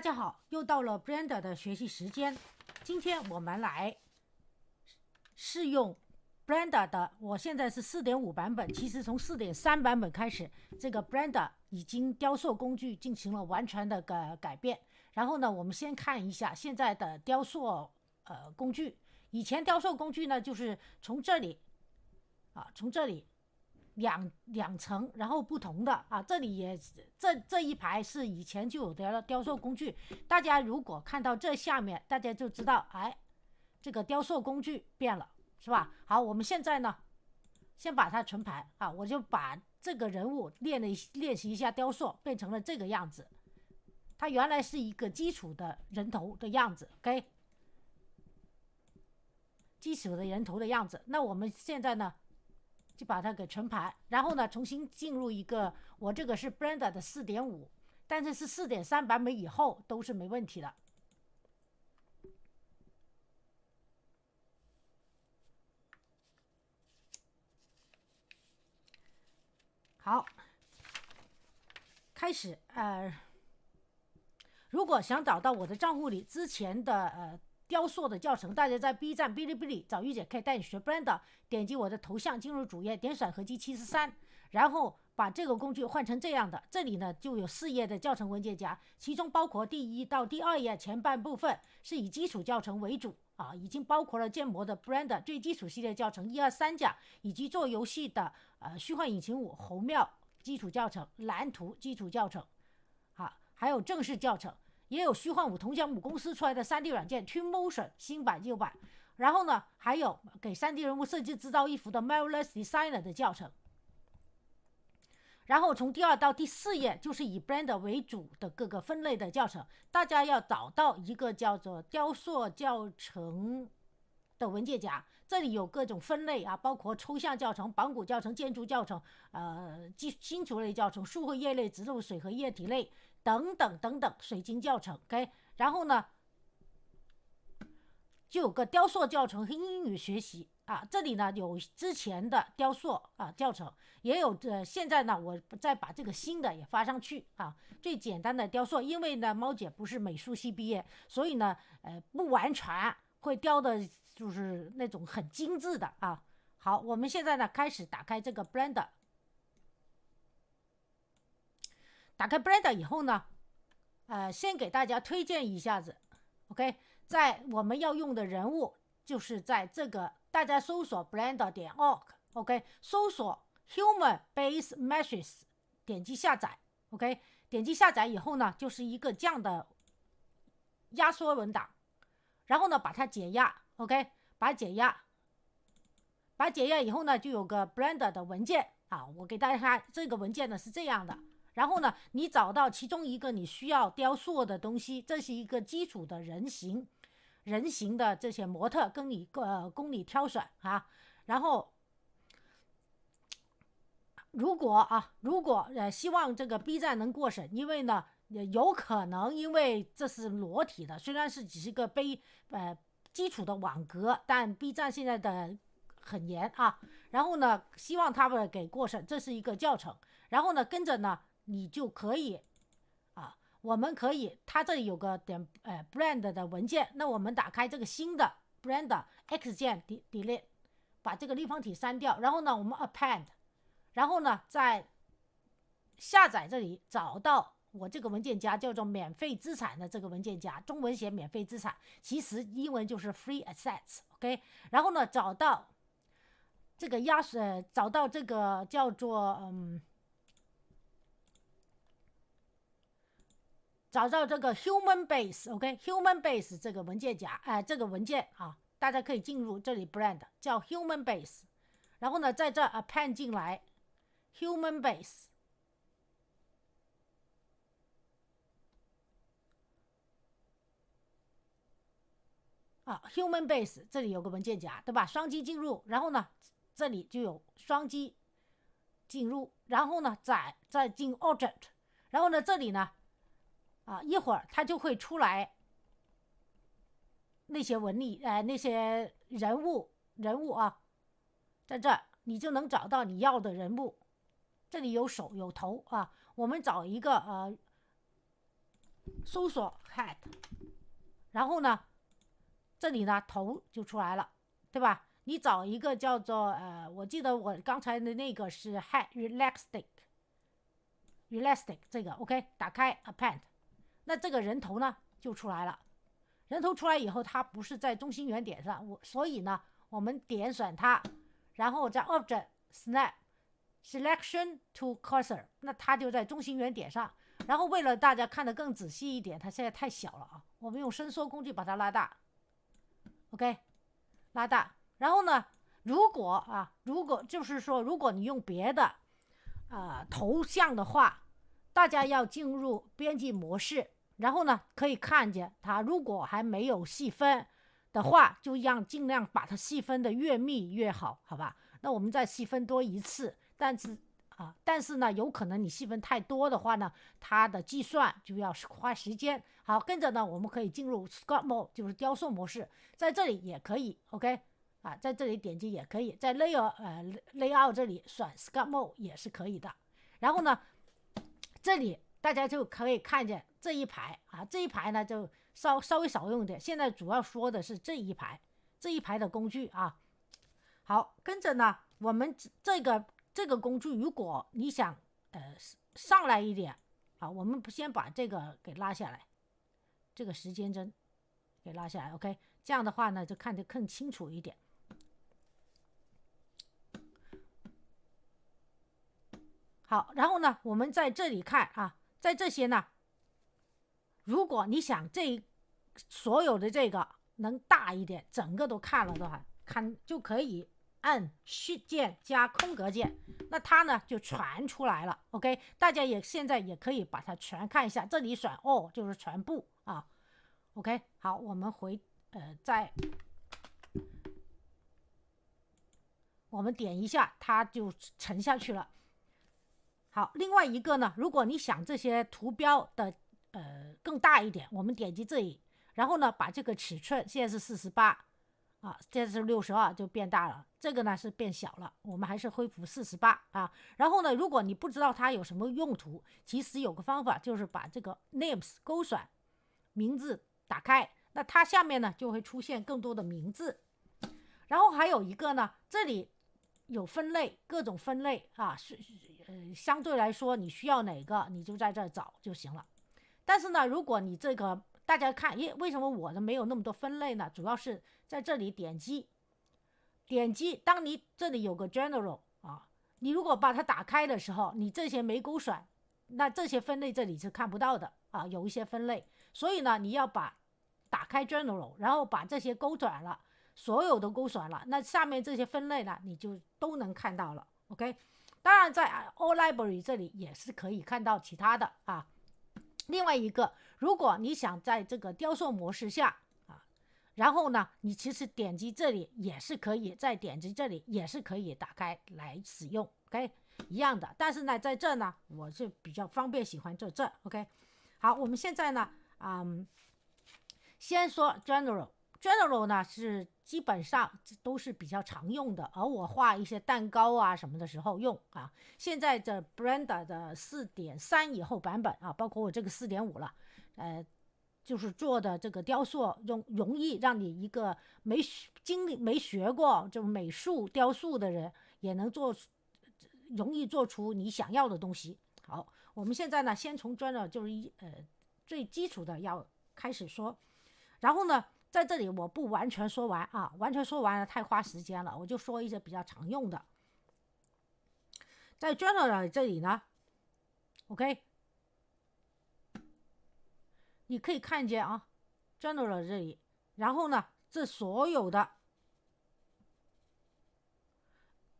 大家好，又到了 Blender 的学习时间。今天我们来试用 Blender 的，我现在是 4.5 版本，其实从 4.3 版本开始，这个 Blender 已经雕塑工具进行了完全的改变。然后呢，我们先看一下现在的雕塑工具。以前雕塑工具呢，就是从这里两层，然后不同的这里也这一排是以前就有的雕塑工具。大家如果看到这下面，大家就知道，这个雕塑工具变了，是吧？好，我们现在呢，先把它存盘我就把这个人物练习一下雕塑，变成了这个样子。它原来是一个基础的人头的样子 ，OK， 基础的人头的样子。那我们现在呢，就把它给存盘，然后呢，重新进入一个，我这个是 Blender 的 4.5， 但是 4.3 版本以后都是没问题的。好，开始。如果想找到我的账户里之前的雕塑的教程，大家在 B 站、哔哩哔哩找玉姐可以带你学 Blender， 点击我的头像进入主页，点选合集73，然后把这个工具换成这样的。这里呢就有4页的教程文件夹，其中包括第1到第2页前半部分是以基础教程为主已经包括了建模的 Blender 最基础系列教程1、2、3讲，以及做游戏的虚幻引擎5侯庙基础教程、蓝图基础教程还有正式教程，也有虚幻5同奖母公司出来的 3D 软件 Twinmotion 新版旧版。然后呢，还有给 3D 人物设计制造衣服的 Marvelous Designer 的教程。然后从第2到第4页就是以 Blender 为主的各个分类的教程，大家要找到一个叫做雕塑教程的文件夹，这里有各种分类包括抽象教程、绑骨教程、建筑教程、新竹类教程、树和叶类、植物、水和液体类等等等等，水晶教程 OK。 然后呢就有个雕塑教程和英语学习这里呢有之前的雕塑教程，也有现在呢我再把这个新的也发上去最简单的雕塑，因为呢猫姐不是美术系毕业，所以呢不完全会雕的就是那种很精致的好，我们现在呢开始打开这个 Blender。 打开 Blender 以后呢先给大家推荐一下子 OK， 在我们要用的人物就是在这个大家搜索 blender.org OK， 搜索 Human Base Meshes， 点击下载 OK， 点击下载以后呢就是一个这样的压缩文档，然后呢把它解压 OK， 把它解压以后呢就有个 Blender 的文件我给大家看这个文件呢是这样的。然后呢你找到其中一个你需要雕塑的东西，这是一个基础的人形的这些模特供你挑选然后如果希望这个 B 站能过审，因为呢有可能因为这是裸体的，虽然是只是个基础的网格，但 B 站现在的很严然后呢希望他们给过审，这是一个教程。然后呢跟着呢你就可以我们可以，它这里有个blend 的文件，那我们打开这个新的 blender X 键 delete， 把这个立方体删掉，然后呢我们 append， 然后呢在下载这里找到我这个文件夹叫做免费资产的这个文件夹，中文写免费资产，其实英文就是 free assets OK。 然后呢找到这个找到这个叫做找到这个 Human Base OK， Human Base 这个文件夹这个文件大家可以进入这里 Blend 叫 Human Base， 然后呢在这 append 进来 Human Base Human Base 这里有个文件夹对吧，双击进入，然后呢这里就有双击进入，然后呢再进 Object， 然后呢这里呢一会儿它就会出来那些纹理那些人物在这你就能找到你要的人物，这里有手有头我们找一个搜索 head， 然后呢这里呢头就出来了，对吧？你找一个叫做我记得我刚才的那个是 head realistic 这个 OK， 打开 append， 那这个人头呢就出来了。人头出来以后，它不是在中心原点上，所以呢我们点选它，然后在 object snap selection to cursor， 那它就在中心原点上。然后为了大家看得更仔细一点，它现在太小了啊，我们用伸缩工具把它拉大 OK， 拉大。然后呢如果就是说如果你用别的头像的话，大家要进入编辑模式，然后呢可以看见它如果还没有细分的话，就尽量把它细分的越密越好，好吧？那我们再细分多一次，但是呢有可能你细分太多的话呢，它的计算就要花时间。好，跟着呢我们可以进入 Sculpt Mode， 就是雕塑模式，在这里也可以 OK，在这里点击也可以，在 Layout 这里选 Sculpt Mode 也是可以的。然后呢这里大家就可以看见这一排这一排呢就稍微少用一点，现在主要说的是这一排的工具啊。好，跟着呢我们这个工具，如果你想上来一点我们先把这个给拉下来，这个时间针给拉下来 OK， 这样的话呢就看得更清楚一点。好，然后呢我们在这里看在这些呢，如果你想所有的这个能大一点，整个都看了的话，就可以按 Shift 键加空格键，那它呢就全出来了 OK， 大家现在也可以把它全看一下，这里选就是全部OK。 好，我们我们点一下它就沉下去了。好，另外一个呢，如果你想这些图标的更大一点，我们点击这里，然后呢把这个尺寸现在是48现在是62，就变大了。这个呢是变小了，我们还是恢复48然后呢如果你不知道它有什么用途，其实有个方法，就是把这个 names 勾选名字打开，那它下面呢就会出现更多的名字。然后还有一个呢，这里有分类，各种分类相对来说你需要哪个你就在这找就行了。但是呢如果你这个大家看为什么我的没有那么多分类呢？主要是在这里点击，当你这里有个 general 你如果把它打开的时候，你这些没勾选，那这些分类这里是看不到的有一些分类，所以呢你要打开 general， 然后把这些勾选了，所有都勾选了，那下面这些分类呢你就都能看到了 OK。 当然在 All Library 这里也是可以看到其他的另外一个，如果你想在这个雕塑模式下然后呢你其实点击这里也是可以，再点击这里也是可以打开来使用 OK， 一样的。但是呢在这呢我是比较方便，喜欢这 OK。 好，我们现在呢先说 General 呢是基本上都是比较常用的，而我画一些蛋糕什么的时候用现在这 Blender 的 4.3 以后版本包括我这个 4.5 了就是做的这个雕塑容易让你一个没学过就美术雕塑的人也能容易做出你想要的东西。好，我们现在呢先从 General 就是最基础的要开始说，然后呢在这里我不完全说完完全说完了太花时间了，我就说一些比较常用的。在 General 这里呢 OK， 你可以看见General 这里，然后呢这所有的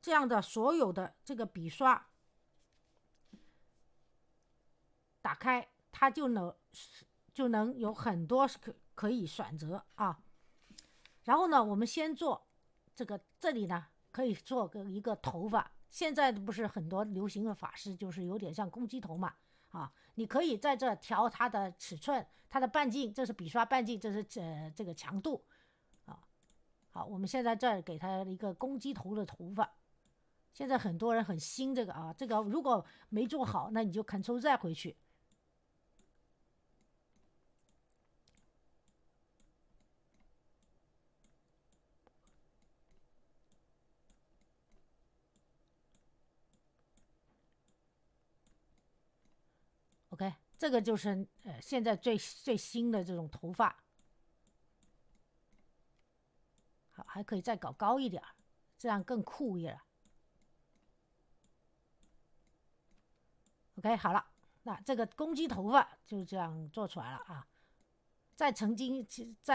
这样的所有的这个笔刷打开，它就能有很多可以选择然后呢我们先做这里呢可以做一个头发，现在不是很多流行的发饰就是有点像公鸡头嘛你可以在这调它的尺寸，它的半径，这是笔刷半径，这是这个强度好，我们现在这儿给它一个公鸡头的头发，现在很多人很新这个如果没做好，那你就 Ctrl Z 回去这个就是现在最新的这种头发。好，还可以再搞高一点，这样更酷一点。OK， 好了，那这个公鸡头发就这样做出来了啊。再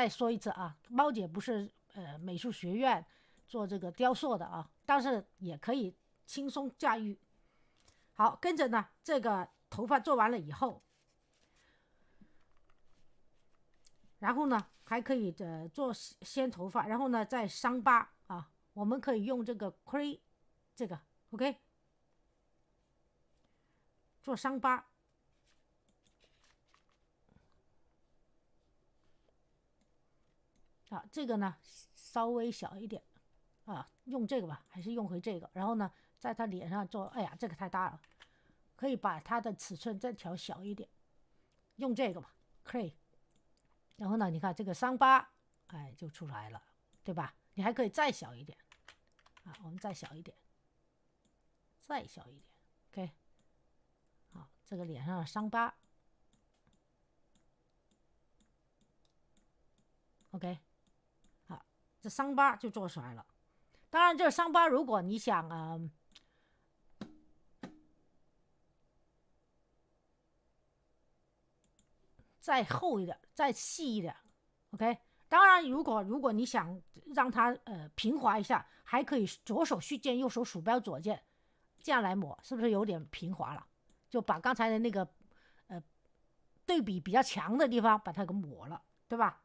说一次啊，猫姐不是美术学院做这个雕塑的啊，但是也可以轻松驾驭。好，跟着呢，这个头发做完了以后，然后呢还可以做先头发，然后呢再伤疤啊，我们可以用这个 Cray 这个 OK 做伤疤。啊，这个呢稍微小一点啊，用这个吧，还是用回这个。然后呢，在他脸上做，哎呀，这个太大了，可以把它的尺寸再调小一点，用这个吧，可以。然后呢，你看这个伤疤，哎，就出来了，对吧？你还可以再小一点啊，我们再小一点，再小一点 ，OK。好，这个脸上的伤疤 ，OK。好，这伤疤就做出来了。当然，这伤疤如果你想再厚一点，再细一点 ，OK。当然，如果你想让它平滑一下，还可以左手虚键，右手鼠标左键，这样来抹，是不是有点平滑了？就把刚才的那个对比比较强的地方把它给抹了，对吧？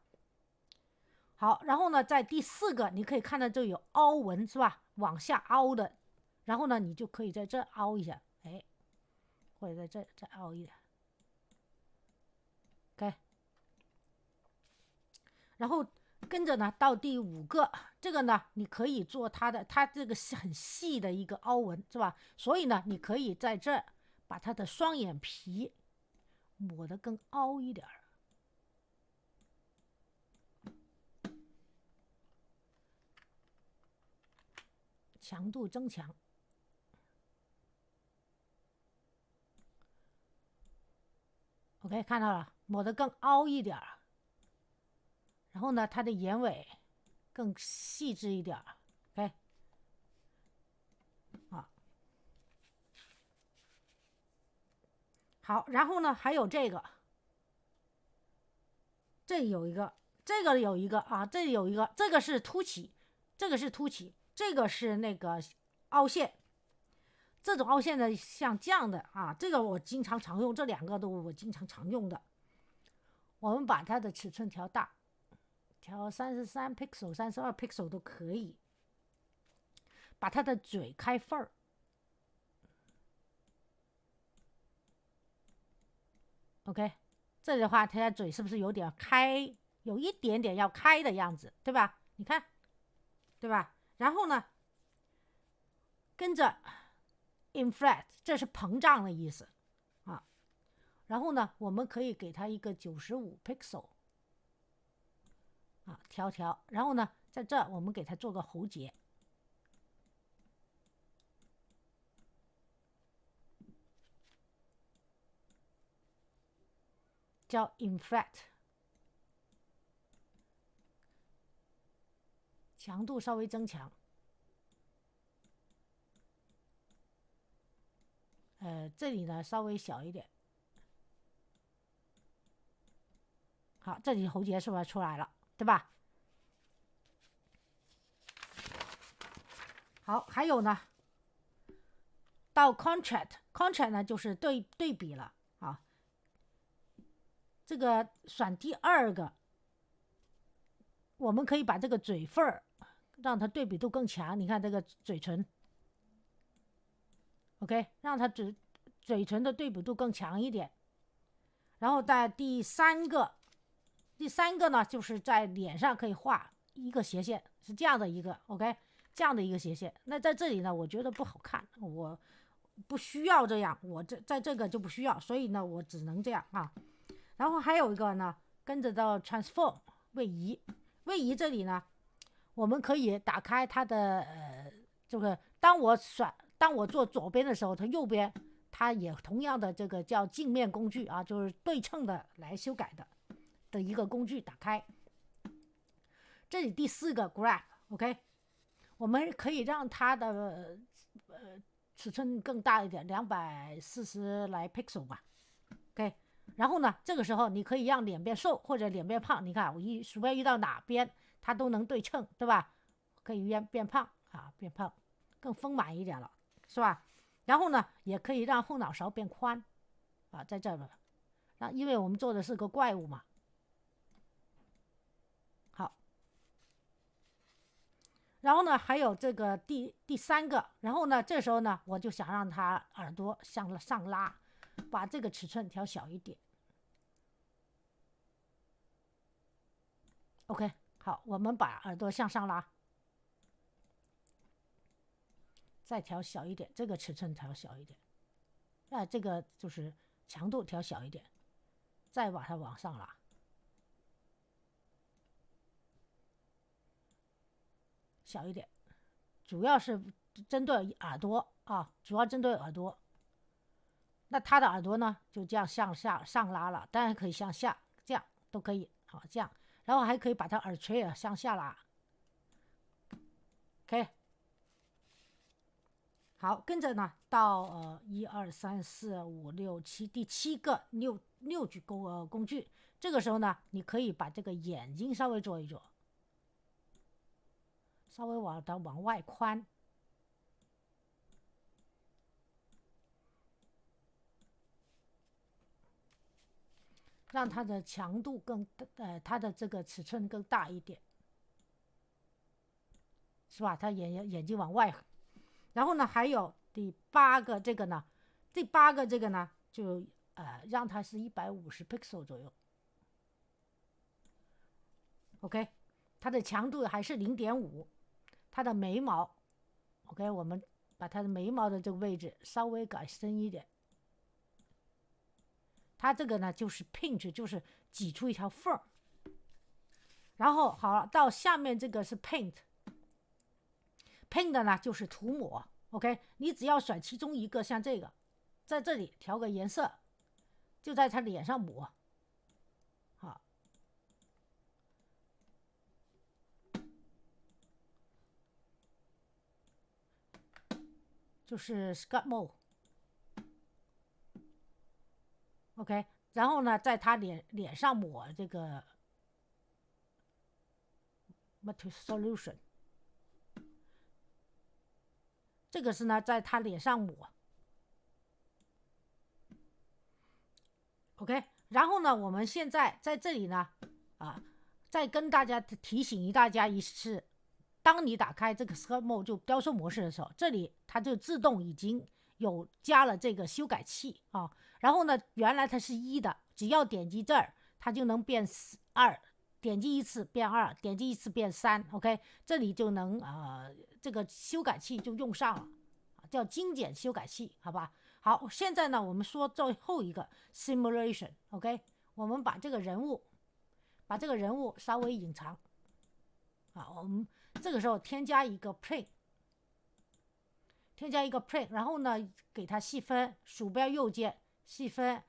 好，然后呢，在第4个你可以看到这有凹纹是吧？往下凹的，然后呢，你就可以在这凹一下，哎，或者在这再凹一点 ，OK。然后跟着呢，到第5个，这个呢，你可以做它这个是很细的一个凹纹是吧？所以呢，你可以在这把它的双眼皮抹得更凹一点。强度增强 ，OK， 看到了，抹得更凹一点，然后呢，它的眼尾更细致一点 ，OK， 好，然后呢，还有这里有一个，这个有一个啊，这里有一个，这个是凸起，这个是凸起，这个是那个凹陷。这种凹陷的像这样的啊，这个我经常常用，这2个都我经常用的。我们把它的尺寸调大，调33 pixel、32 pixel 都可以。把它的嘴开缝儿 ，OK。这里的话，它的嘴是不是有点开，有一点点要开的样子，对吧？你看，对吧？然后呢，跟着 inflate， 这是膨胀的意思啊。然后呢，我们可以给它一个95 pixel 啊，调。然后呢，在这我们给它做个喉结，叫 inflate， 强度稍微增强。这里呢稍微小一点。好，这里喉结是不是出来了，对吧？好，还有呢，到 contrast 呢就是对比了啊。这个选第2个，我们可以把这个嘴缝儿让它对比度更强。你看这个嘴唇 ，OK， 让它嘴唇的对比度更强一点。然后在第3个呢，就是在脸上可以画一个斜线，是这样的一个 OK， 这样的一个斜线。那在这里呢，我觉得不好看，我不需要这样，我在这个就不需要，所以呢，我只能这样啊。然后还有一个呢，跟着到 transform 位移这里呢，我们可以打开它的这个，当我做左边的时候，它右边它也同样的这个叫镜面工具啊，就是对称的来修改的一个工具。打开这里第4个 graph，OK，我们可以让它的尺寸更大一点，240来 pixel 吧 ，OK。然后呢，这个时候你可以让脸变瘦或者脸变胖，你看我鼠标移到哪边它都能对称，对吧？可以变胖啊，变胖更丰满一点了，是吧？然后呢，也可以让后脑勺变宽啊，在这儿，因为我们做的是个怪物嘛。好，然后呢，还有这个第3个，然后呢，这时候呢，我就想让它耳朵向上拉，把这个尺寸调小一点。OK， 好，我们把耳朵向上拉，再调小一点，这个尺寸调小一点，这个就是强度调小一点，再把它往上拉，小一点，主要是针对耳朵啊，主要针对耳朵。那它的耳朵呢，就这样向下上拉了，当然可以向下，这样都可以，好，这样，然后还可以把它耳垂也向下拉。OK， 好，跟着呢到1、2、3、4、5、6、7第7个六具工具，这个时候呢，你可以把这个眼睛稍微做一做，稍微往外宽。让它的强度它的这个尺寸更大一点，是吧？它眼睛往外。然后呢，还有第8个这个呢，就让它是150 pixel 左右。OK， 它的强度还是 0.5， 它的眉毛 OK， 我们把它的眉毛的这个位置稍微改深一点。它这个呢就是 pinch， 就是挤出一条缝儿。然后好了，到下面这个是 paint 呢就是涂抹。OK， 你只要选其中一个，像这个，在这里调个颜色，就在他脸上抹，好，就是 Scott Mode。OK， 然后呢，在他脸上抹这个 Matte Solution， 这个是呢，在他脸上抹。OK， 然后呢，我们现在在这里呢，再跟大家提醒大家一次，当你打开这个 Scott Mode 就雕塑模式的时候，这里它就自动已经有加了这个修改器啊。然后呢，原来它是1的，只要点击这儿，它就能变2，点击一次变2，点击一次变3。OK， 这里就能这个修改器就用上了，叫精简修改器，好吧？好，现在呢，我们说最后一个 simulation。OK， 我们把这个人物稍微隐藏。我们这个时候添加一个 plane， 然后呢，给它细分，鼠标右键细分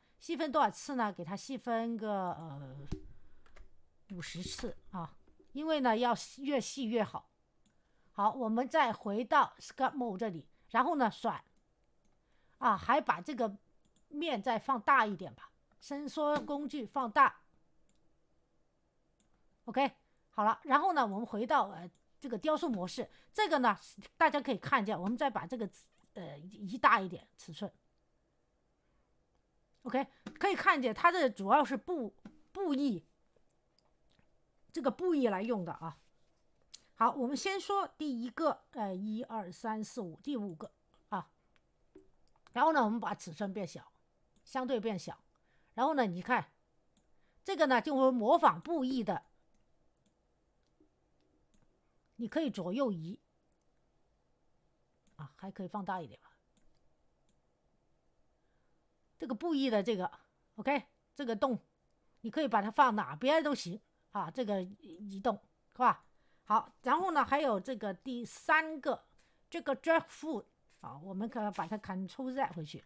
多少次呢？给它细分个50次啊，因为呢要越细越好。好，我们再回到 Scott Mode 这里，然后呢选还把这个面再放大一点吧，伸缩工具放大。OK， 好了，然后呢，我们回到这个雕塑模式，这个呢大家可以看见，我们再把这个移大一点尺寸。OK， 可以看见它这主要是布艺，这个布艺来用的啊。好，我们先说第一个1、2、3、4、5，第5个啊。然后呢，我们把尺寸变小，相对变小。然后呢，你看这个呢，就会模仿布艺的，你可以左右移还可以放大一点吧。这个布艺的这个 OK， 这个洞你可以把它放哪边都行这个移动是吧？好，然后呢，还有这个第3个这个 drag foot 我们可以把它 Ctrl Z 回去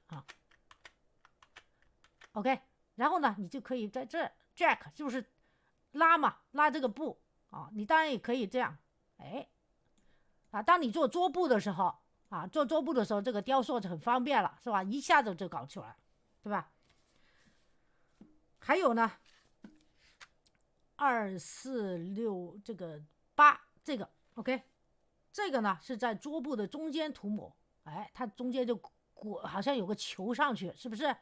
OK， 然后呢，你就可以在这 jack 就是拉嘛，拉这个布啊，你当然也可以这样，哎，啊，当你做桌布的时候啊，做桌布的时候，这个雕塑就很方便了，是吧？一下子就搞出来了，对吧？还有呢，2、4、6这个8这个 OK， 这个呢是在桌布的中间涂抹，哎，它中间就好像有个球上去，是不是？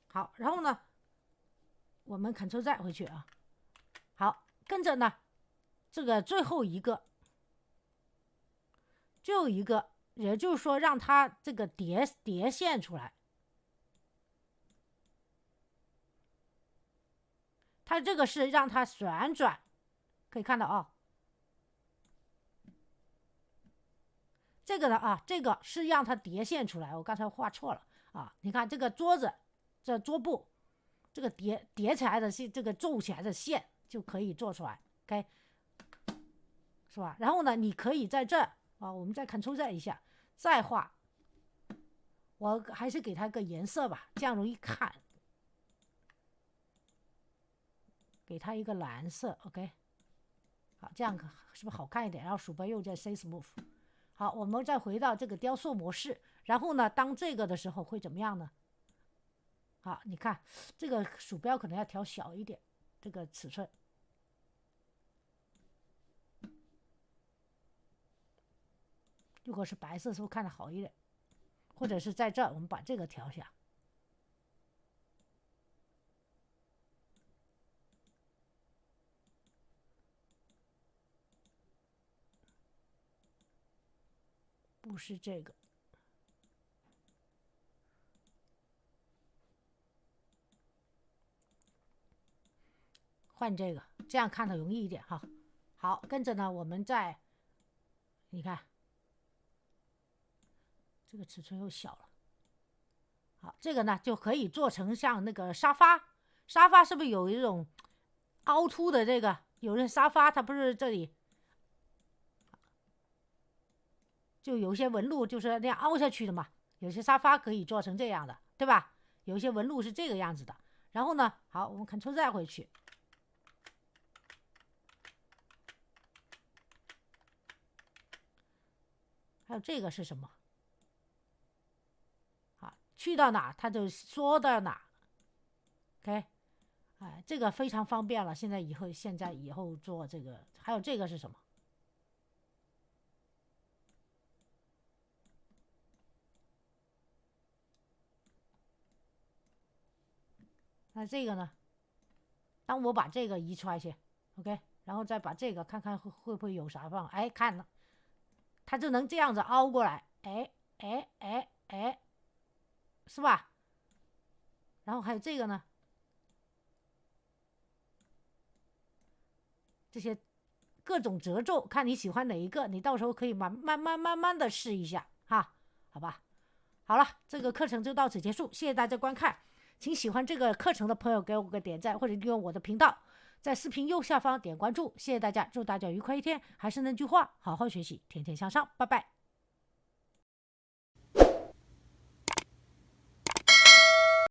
好，然后呢，我们 Ctrl Z 回去啊。好，跟着呢，这个最后一个，也就是说让它这个叠线出来。它这个是让它旋转，可以看到啊。这个呢啊，这个是让它叠线出来，我刚才画错了啊。你看这个桌子，这桌布，这个叠起来的这个皱起来的线就可以做出来 ，OK， 是吧？然后呢，你可以在这啊，我们再Ctrl Z一下，再画。我还是给它个颜色吧，这样容易看。给它一个蓝色 ，OK， 好，这样是不是好看一点？然后鼠标右键 Say Smooth。好，我们再回到这个雕塑模式，然后呢，当这个的时候会怎么样呢？好，你看这个鼠标可能要调小一点，这个尺寸。如果是白色，是不是看得好一点？或者是在这儿，我们把这个调下。不是这个，换这个，这样看的容易一点哈。好，跟着呢，我们再，你看，这个尺寸又小了。好，这个呢就可以做成像那个沙发，沙发是不是有一种凹凸的这个？有的沙发它不是这里就有些纹路就是那样凹下去的嘛，有些沙发可以做成这样的，对吧？有些纹路是这个样子的。然后呢，好，我们Ctrl Z回去。还有这个是什么？好，去到哪它就缩到哪。OK， 哎，这个非常方便了。现在以后做这个，还有这个是什么？那这个呢？当我把这个移出来去 ，OK， 然后再把这个看看会不会有啥放？哎，看了，它就能这样子凹过来，哎，是吧？然后还有这个呢，这些各种褶皱，看你喜欢哪一个，你到时候可以慢慢的试一下哈，好吧？好了，这个课程就到此结束，谢谢大家观看。请喜欢这个课程的朋友给我个点赞，或者利用我的频道，在视频右下方点关注。谢谢大家，祝大家愉快一天。还是那句话，好好学习，天天向上，拜拜。